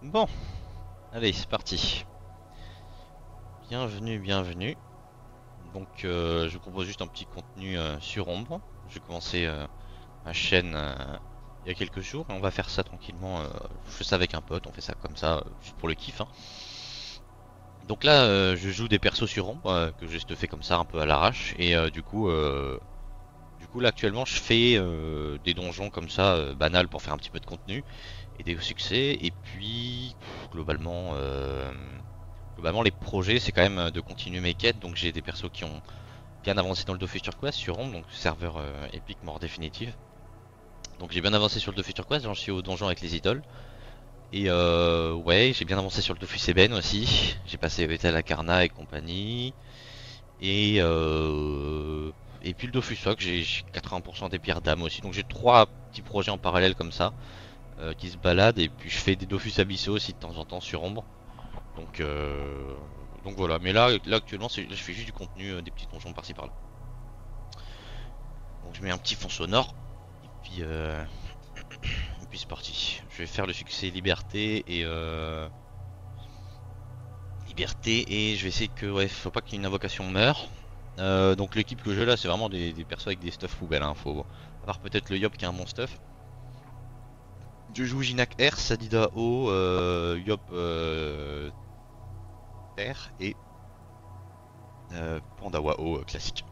Bon, allez, c'est parti. Bienvenue, bienvenue. Donc, je vous propose juste un petit contenu sur Ombre. J'ai commencé ma chaîne il y a quelques jours et on va faire ça tranquillement. Je fais ça avec un pote, on fait ça comme ça, juste pour le kiff, hein. Donc là, je joue des persos sur Ombre que j'ai juste fait comme ça, un peu à l'arrache. Et du coup, là actuellement, je fais des donjons comme ça, banals pour faire un petit peu de contenu et des succès. Et puis, globalement, les projets, c'est quand même de continuer mes quêtes. Donc j'ai des persos qui ont bien avancé dans le Dofus Turquoise sur Ombre, donc serveur épique mort définitive. Donc j'ai bien avancé sur le Dofus Turquoise, j'en suis au donjon avec les idoles. Et ouais, j'ai bien avancé sur le Dofus Eben aussi. J'ai passé Bethel Karna et compagnie. Et et puis le Dofus Soc, j'ai 80% des pierres d'âme aussi. Donc j'ai trois petits projets en parallèle comme ça qui se baladent. Et puis je fais des Dofus abyssaux aussi de temps en temps sur Ombre. Donc, euh, donc voilà, mais là actuellement je fais juste du contenu, des petits donjons par-ci par-là. Donc je mets un petit fond sonore, et puis c'est parti. Je vais faire le succès liberté et je vais essayer que, ouais, faut pas qu'une invocation meure. Donc l'équipe que j'ai là, c'est vraiment des persos avec des stuff poubelles, hein. À part peut-être le Yop qui a un bon stuff. Je joue Jinak R, Sadida O, Yop R et Pandawa O classique.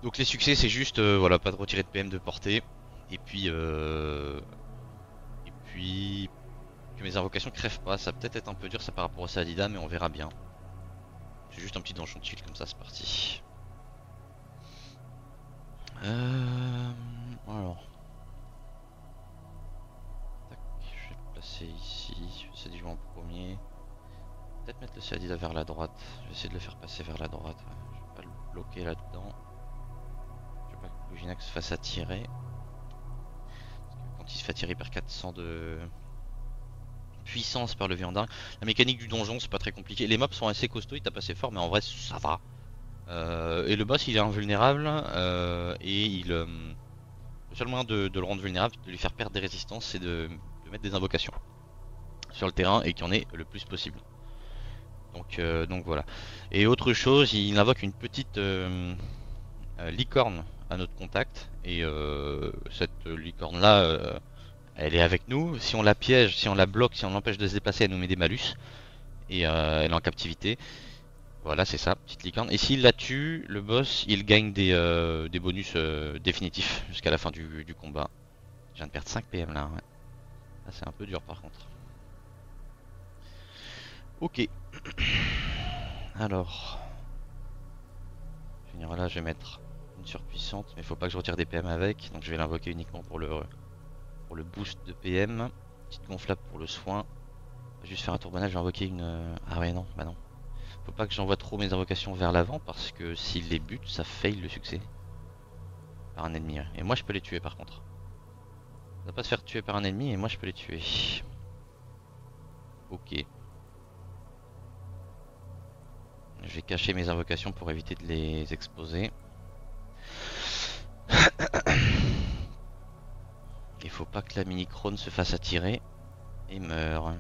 Donc les succès c'est juste voilà, pas de retirer de PM de portée. Et puis et puis que mes invocations crèvent pas. Ça va peut-être être un peu dur ça par rapport au Sadida, mais on verra bien. C'est juste un petit donjon de tuiles comme ça, c'est parti. Alors, tac, je vais le placer ici. Je vais essayer de jouer en premier. Peut-être mettre le Sadida vers la droite. Je vais essayer de le faire passer vers la droite. Ouais. Je vais pas le bloquer là-dedans. Je veux pas que Luginax se fasse attirer. Parce que quand il se fait attirer, il perd 400 de puissance par le viandard. La mécanique du donjon, c'est pas très compliqué. Les mobs sont assez costauds, ils tapent assez fort, mais en vrai, ça va. Et le boss, il est invulnérable. Le seul moyen de le rendre vulnérable, de lui faire perdre des résistances, c'est de mettre des invocations sur le terrain et qu'il y en ait le plus possible. Donc voilà. Et autre chose, il invoque une petite licorne à notre contact. Et cette licorne là, elle est avec nous. Si on la piège, si on la bloque, si on l'empêche de se déplacer, elle nous met des malus. Et elle est en captivité. Voilà, c'est ça, petite licorne. Et s'il la tue, le boss, il gagne des bonus définitifs jusqu'à la fin du combat. Je viens de perdre 5 PM là, ouais. Là, c'est un peu dur par contre. Ok. Alors, je vais venir là, je vais mettre une surpuissante, mais il faut pas que je retire des PM avec. Donc je vais l'invoquer uniquement pour le boost de PM. Petite gonflable pour le soin. Je vais juste faire un tourbonnage, je vais invoquer une... Ah ouais, non, bah non. Faut pas que j'envoie trop mes invocations vers l'avant parce que s'il les bute, ça fail le succès par un ennemi. Et moi je peux les tuer par contre. Ça va pas se faire tuer par un ennemi et moi je peux les tuer. Ok. Je vais cacher mes invocations pour éviter de les exposer. Il faut pas que la mini-crone se fasse attirer et meure.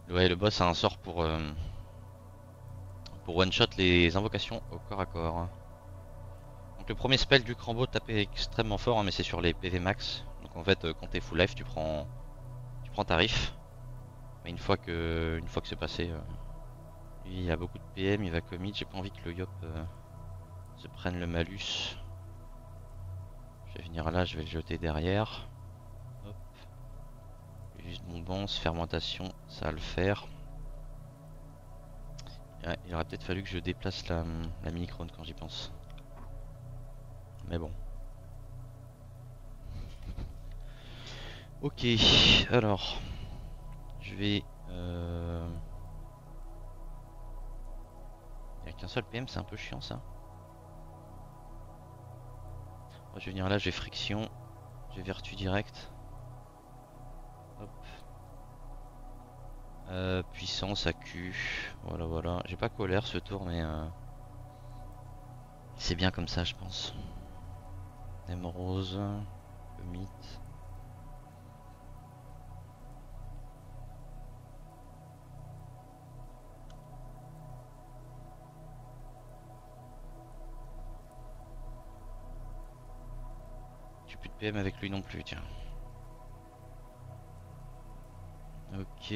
Ouais, le boss a un sort pour one-shot les invocations au corps à corps. Donc le premier spell du Crambo tape extrêmement fort, hein, mais c'est sur les PV max. Donc en fait, quand t'es full life, tu prends tarif. Mais une fois que c'est passé, lui, il a beaucoup de PM, il va commit. J'ai pas envie que le Yop se prenne le malus. Je vais venir là, je vais le jeter derrière. Hop. Juste bombance, fermentation, ça va le faire. Ouais, il aurait peut-être fallu que je déplace la mini-crone quand j'y pense. Mais bon. Ok, alors. Je vais... Il n'y a qu'un seul PM, c'est un peu chiant ça. Moi, je vais venir là, j'ai friction. J'ai vertu direct. Hop. Puissance, AQ. Voilà, voilà. J'ai pas colère ce tour, mais C'est bien comme ça, je pense. Rose, le mythe. J'ai plus de PM avec lui non plus, tiens. Ok.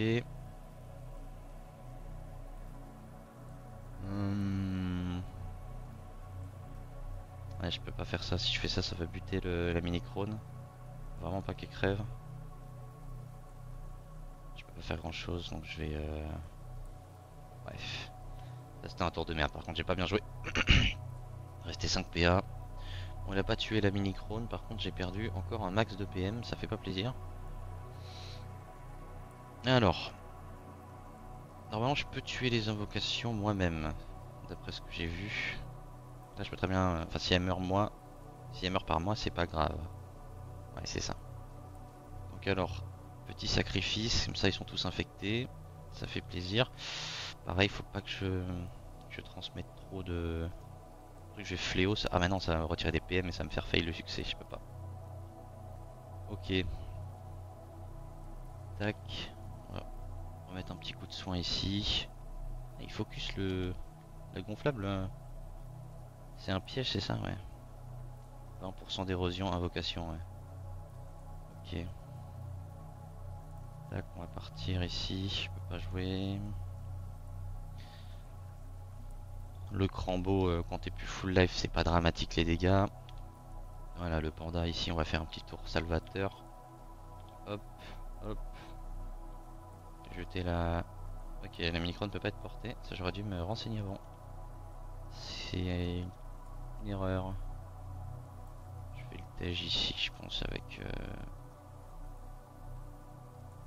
Ouais, je peux pas faire ça. Si je fais ça, ça va buter la mini crone. Vraiment pas qu'elle crève. Je peux pas faire grand chose, donc je vais. Bref. Ça c'était un tour de merde. Par contre, j'ai pas bien joué. Resté 5 PA. On l'a pas tué la mini crone. Par contre, j'ai perdu encore un max de PM. Ça fait pas plaisir. Alors. Normalement, je peux tuer les invocations moi-même. D'après ce que j'ai vu. Là, je peux très bien. Enfin, si elle meurt moi. Si elle meurt par moi, c'est pas grave. Ouais, c'est ça. Donc, alors. Petit sacrifice. Comme ça, ils sont tous infectés. Ça fait plaisir. Pareil, faut pas que je transmette trop de trucs. Je vais fléau. Ah, maintenant, ça va me retirer des PM et ça va me faire fail le succès. Je peux pas. Ok. Tac. Voilà. On va mettre un petit coup de soin ici. Il focus la gonflable. C'est un piège, c'est ça, ouais. 20% d'érosion, invocation, ouais. Ok. Tac, on va partir ici. Je peux pas jouer. Le crambo, quand t'es plus full life, c'est pas dramatique les dégâts. Voilà, le panda ici, on va faire un petit tour salvateur. Hop, hop. Jeter la. Ok, la mini-crone ne peut pas être portée. Ça, j'aurais dû me renseigner avant. C'est une erreur. Je fais le tège ici, je pense, avec.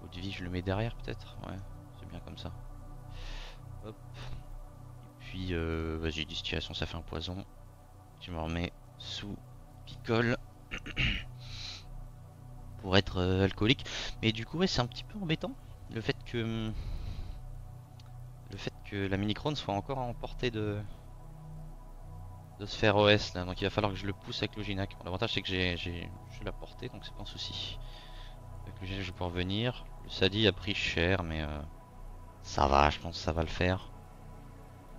Eau de vie, je le mets derrière peut-être. Ouais, c'est bien comme ça. Hop. Et puis, vas-y, distillation, ça fait un poison. Je me remets sous picole. Pour être alcoolique. Mais du coup, ouais, c'est un petit peu embêtant. Le fait que. Le fait que la mini-crone soit encore en portée de se faire OS là, donc il va falloir que je le pousse avec l'Oginac. Bon, l'avantage c'est que j'ai la portée, donc c'est pas un souci. Avec l'Oginac je vais pouvoir venir. Le Sadi a pris cher, mais ça va, je pense que ça va le faire.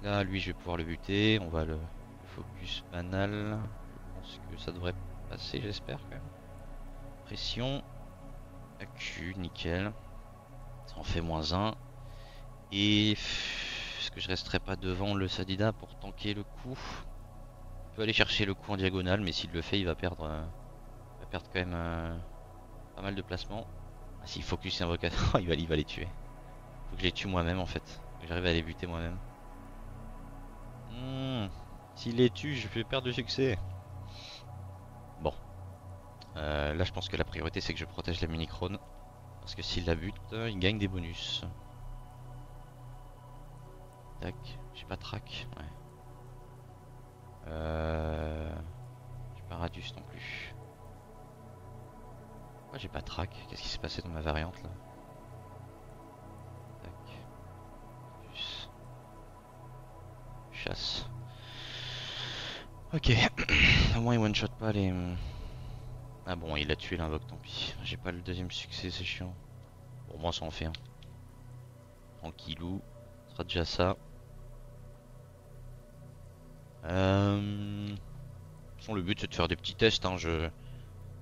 Là, lui, je vais pouvoir le buter. On va le focus banal. Je pense que ça devrait passer, j'espère quand même. Pression. Accu, nickel. Ça en fait -1. Et est-ce que je resterai pas devant le Sadida pour tanker le coup? Il peut aller chercher le coup en diagonale, mais s'il le fait, il va perdre quand même pas mal de placements. Ah, s'il focus invocation, il va les tuer. Faut que je les tue moi-même en fait. Faut que j'arrive à les buter moi-même. S'il les tue, je vais perdre du succès. Bon. Là, je pense que la priorité, c'est que je protège la mini-crone. Parce que s'il la bute, il gagne des bonus. Tac. J'ai pas track. Ouais. J'ai pas Radius non plus. Pourquoi j'ai pas track? Qu'est-ce qui s'est passé dans ma variante là? Tac. Radius. Chasse. Ok. Au moins il one shot pas les. Ah bon, il a tué l'invoque, tant pis. J'ai pas le deuxième succès, c'est chiant. Pour moi, ça en fait un. Tranquillou. Ce sera déjà ça. De toute façon, le but c'est de faire des petits tests. Hein. Je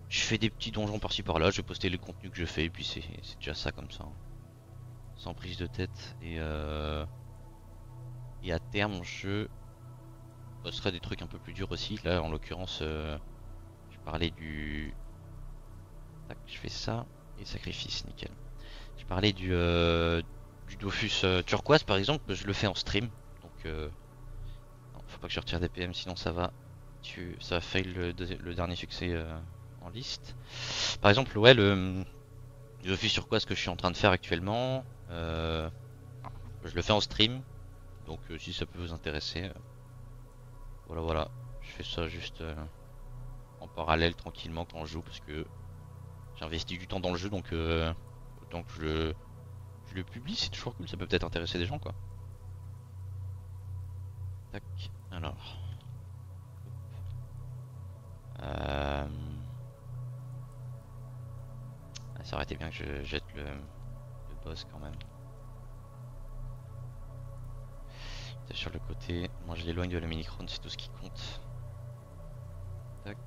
fais des petits donjons par-ci par-là. Je vais poster les contenus que je fais. Et puis c'est déjà ça comme ça. Hein. Sans prise de tête. Et à terme, je posterai des trucs un peu plus durs aussi. Là, en l'occurrence, je parlais du. Tac, je fais ça. Et sacrifice, nickel. Je parlais du Dofus turquoise par exemple. Je le fais en stream. Donc, non, faut pas que je retire des PM, sinon ça va. Ça va fail le dernier succès en liste. Par exemple, ouais, le Dofus turquoise que je suis en train de faire actuellement. Je le fais en stream. Donc, si ça peut vous intéresser. Voilà, voilà. Je fais ça juste en parallèle, tranquillement, quand je joue. Parce que j'ai investi du temps dans le jeu. Donc, autant que je le publie, c'est toujours cool. Ça peut peut-être intéresser des gens, quoi. Tac. Alors. ça aurait été bien que je jette le boss quand même. C'est sur le côté. Moi je l'éloigne de la mini-crone, c'est tout ce qui compte. Tac,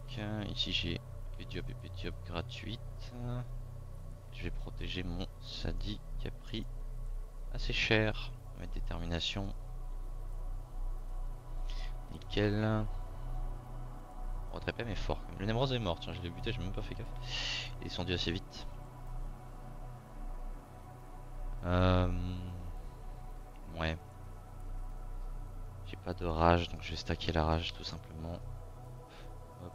ici j'ai Pédiop et Pédiop gratuite. Je vais protéger mon Sadi qui a pris assez cher. On va mettre détermination. Nickel. Retrépem est fort. Le Nemrose est mort, tiens, je l'ai buté, j'ai même pas fait gaffe. Il est descendu assez vite. Ouais. J'ai pas de rage, donc je vais stacker la rage tout simplement. Hop.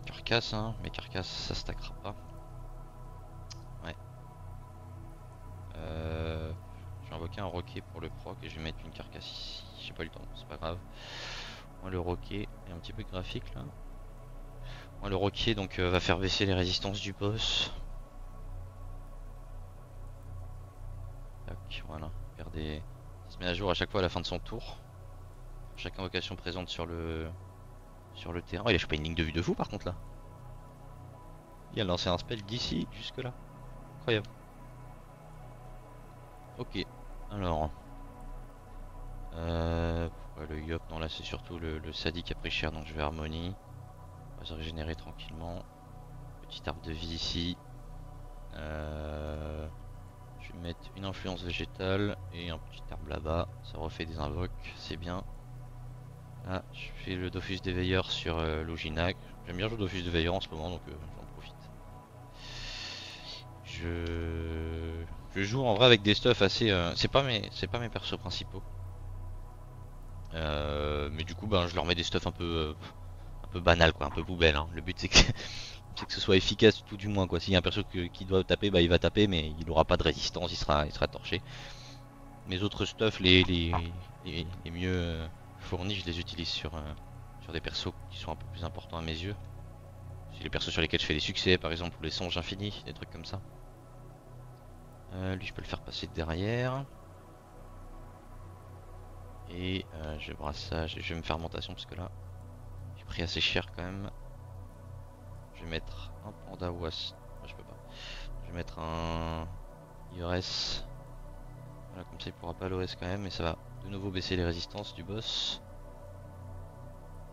Carcasse, hein, mais carcasse ça stackera pas. Ouais. Je vais invoquer un roquet pour le proc et je vais mettre une carcasse ici. J'ai pas eu le temps, c'est pas grave. Moi le roquet est un petit peu graphique là. Moi le roquet donc va faire baisser les résistances du boss. Tac, voilà. Regardez, ça se met à jour à chaque fois à la fin de son tour. Chaque invocation présente sur le terrain. Oh, il a chopé une ligne de vue de fou par contre là. Il a lancé un spell d'ici jusque là. Incroyable. Ok. Alors. Pourquoi le Yop? Non là c'est surtout le Sadi qui a pris cher, donc je vais harmonie. On va se régénérer tranquillement. Petit arbre de vie ici. Je vais mettre une influence végétale et un petit arbre là-bas. Ça refait des invoques, c'est bien. Ah, je fais le Dofus des Veilleurs sur Loginac. J'aime bien jouer Dofus des Veilleurs en ce moment, donc j'en profite. Je joue en vrai avec des stuffs assez... c'est pas mes persos principaux. Mais du coup, ben, je leur mets des stuffs un peu banal, quoi, un peu poubelle. Hein. Le but c'est que, c'est que ce soit efficace tout du moins, quoi. S'il y a un perso qui doit taper, bah il va taper, mais il aura pas de résistance, il sera torché. Mes autres stuffs, les mieux fournis, je les utilise sur des persos qui sont un peu plus importants à mes yeux. C'est les persos sur lesquels je fais des succès, par exemple, ou les songes infinis, des trucs comme ça. Lui, je peux le faire passer derrière. Et je brassage et je vais me faire mentation parce que là, j'ai pris assez cher quand même. Je vais mettre un panda was. Je peux pas. Je vais mettre un IRS. Voilà, comme ça il pourra pas l'OS quand même, mais ça va de nouveau baisser les résistances du boss.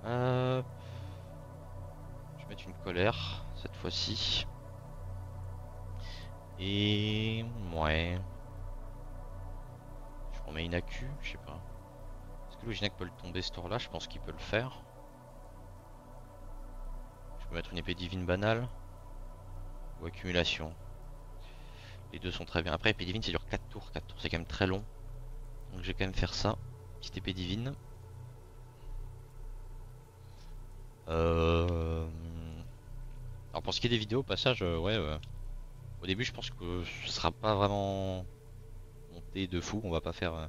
Je vais mettre une colère cette fois-ci. Et ouais. Je remets une AQ, je sais pas. Est-ce que Loginac peut le tomber ce tour là? Je pense qu'il peut le faire. Je peux mettre une épée divine banale. Ou accumulation. Les deux sont très bien. Après épée divine ça dure 4 tours. 4 tours c'est quand même très long. Donc je vais quand même faire ça. Petite épée divine. Alors pour ce qui est des vidéos, au passage, ouais. Au début je pense que ce sera pas vraiment monté de fou. On va pas faire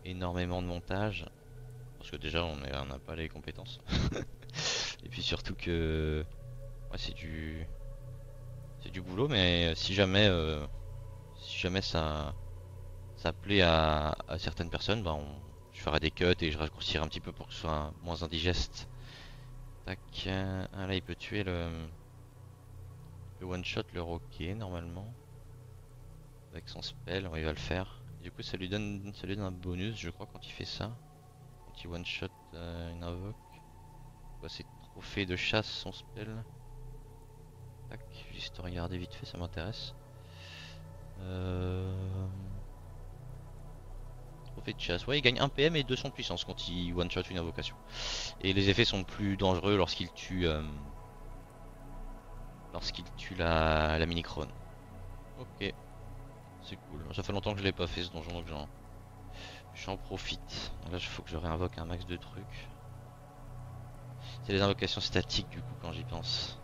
énormément de montage. Parce que déjà on n'a pas les compétences. Et puis surtout que ouais, c'est du boulot, mais si jamais ça plaît à certaines personnes, bah je ferai des cuts et je raccourcirai un petit peu pour que ce soit moins indigeste. Tac, ah là il peut tuer le one shot, le roquet normalement avec son spell, il va le faire. Du coup ça lui donne un bonus je crois quand il fait ça, quand il one shot une invoque. C'est trophée de chasse son spell. Tac, juste regarder vite fait, ça m'intéresse. Trophée de chasse, ouais il gagne 1 PM et 200 de puissance quand il one shot une invocation. Et les effets sont plus dangereux lorsqu'il tue la mini-crone. Ok, c'est cool. Ça fait longtemps que je l'ai pas fait ce donjon, donc j'en profite. Là, il faut que je réinvoque un max de trucs. C'est les invocations statiques du coup quand j'y pense.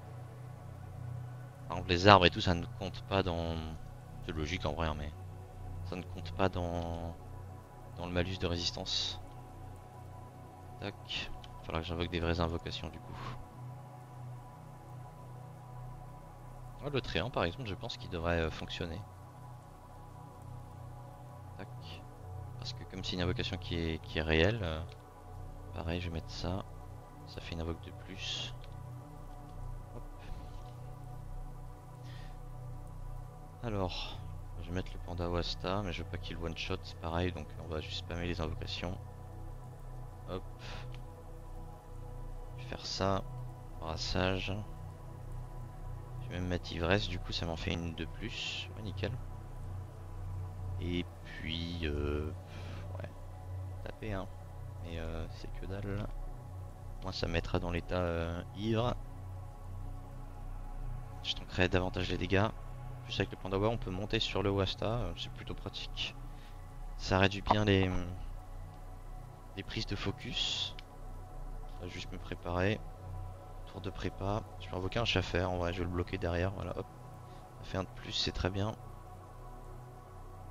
Par exemple les arbres et tout ça ne compte pas dans... C'est logique en vrai hein, mais ça ne compte pas dans le malus de résistance. Tac. Il va falloir que j'invoque des vraies invocations du coup. Oh, le tréant par exemple je pense qu'il devrait fonctionner. Tac. Parce que comme c'est une invocation qui est réelle, pareil je vais mettre ça. Ça fait une invoque de plus. Alors, je vais mettre le panda Wasta, mais je veux pas qu'il one shot, c'est pareil, donc on va juste spammer les invocations. Hop. Je vais faire ça. Brassage. Je vais même mettre ivresse, du coup ça m'en fait une de plus. Ouais, nickel. Et puis, ouais, taper, hein. Mais c'est que dalle. Moi, ça me mettra dans l'état ivre. Je tankerai davantage les dégâts. En plus, avec le Pandawa, on peut monter sur le Wasta. C'est plutôt pratique. Ça réduit bien les prises de focus. Je vais juste me préparer. Tour de prépa. Je vais invoquer un Schaffer. En vrai, je vais le bloquer derrière. Voilà, hop. Ça fait un de plus, c'est très bien.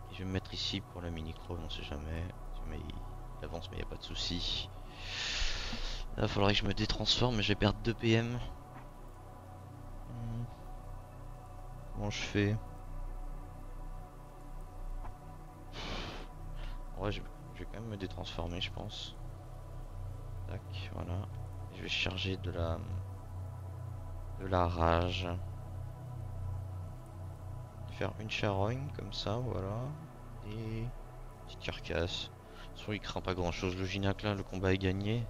Et je vais me mettre ici pour le mini-chrome, on sait jamais. Mais il avance, mais il n'y a pas de souci. Là, il faudrait que je me détransforme, mais je vais perdre 2 PM. Comment je fais? Ouais, je vais quand même me détransformer, je pense. Tac, voilà. Et je vais charger de la rage. Faire une charogne comme ça, voilà. Et petite carcasse. Soit il craint pas grand chose, le Ginac là, le combat est gagné.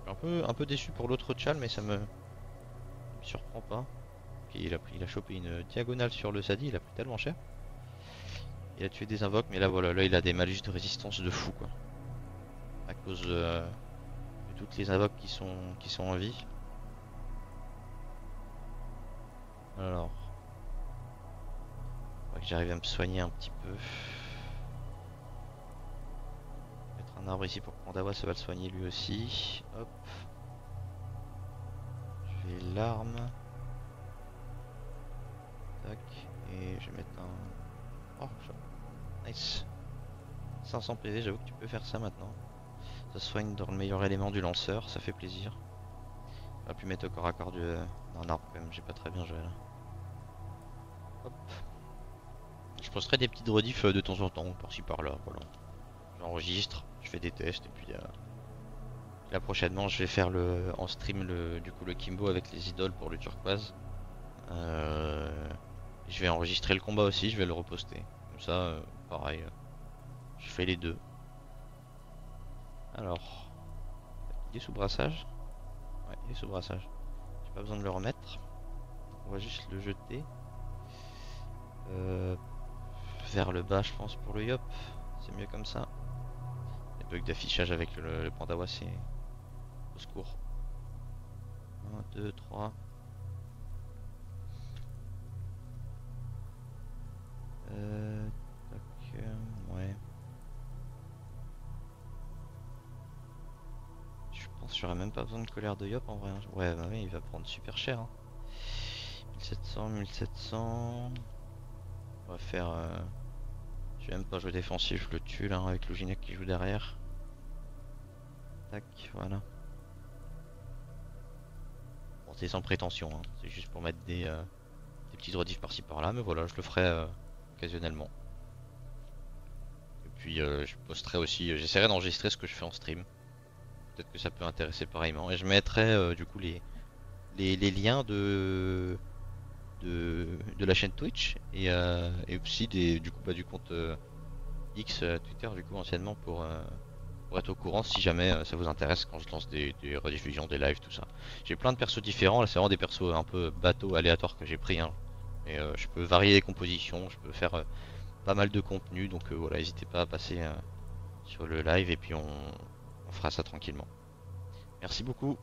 Un peu déçu pour l'autre Tchal, mais ça me surprend pas. Okay, il a chopé une diagonale sur le Sadi, il a pris tellement cher. Il a tué des invoques, mais là voilà, là il a des malus de résistance de fou quoi. À cause de toutes les invoques qui sont en vie. Alors, faudrait que j'arrive à me soigner un petit peu. Mettre un arbre ici pour que Pandawa, ça va le soigner lui aussi. Hop. Je vais l'arme. Tac. Et je vais mettre un... Oh, nice. 500 PV, j'avoue que tu peux faire ça maintenant. Ça soigne dans le meilleur élément du lanceur, ça fait plaisir. J'aurais pu mettre au corps à corps d'un arbre quand même, j'ai pas très bien joué là. Hop. Je posterai des petites rediffs de temps en temps, par-ci par-là, voilà. J'enregistre, je fais des tests et puis là prochainement je vais faire en stream du coup le Kimbo avec les idoles pour le turquoise. Je vais enregistrer le combat aussi, je vais le reposter. Comme ça, pareil, je fais les deux. Alors, il est sous brassage? Ouais, il est sous brassage. J'ai pas besoin de le remettre. On va juste le jeter. Vers le bas, je pense, pour le Yop. C'est mieux comme ça. Les bugs d'affichage avec le Pandawa, c'est au secours. 1, 2, 3. Tac, ouais. Je pense que j'aurais même pas besoin de colère de Yop en vrai. Ouais, bah oui, il va prendre super cher. Hein. 1700, 1700. On va faire... Je vais même pas jouer défensif, je le tue là avec le Ginac qui joue derrière. Tac, voilà. Bon, c'est sans prétention, hein. C'est juste pour mettre des petits rediffs par-ci par-là, mais voilà, je le ferai occasionnellement. Et puis je posterai aussi, j'essaierai d'enregistrer ce que je fais en stream. Peut-être que ça peut intéresser pareillement. Et je mettrai du coup les liens de la chaîne Twitch et aussi du coup du compte X Twitter du coup anciennement pour être au courant si jamais ça vous intéresse quand je lance des rediffusions, des lives, tout ça. J'ai plein de persos différents, là c'est vraiment des persos un peu bateaux, aléatoires que j'ai pris. Hein. Et je peux varier les compositions, je peux faire pas mal de contenu, donc voilà, n'hésitez pas à passer sur le live et puis on fera ça tranquillement. Merci beaucoup.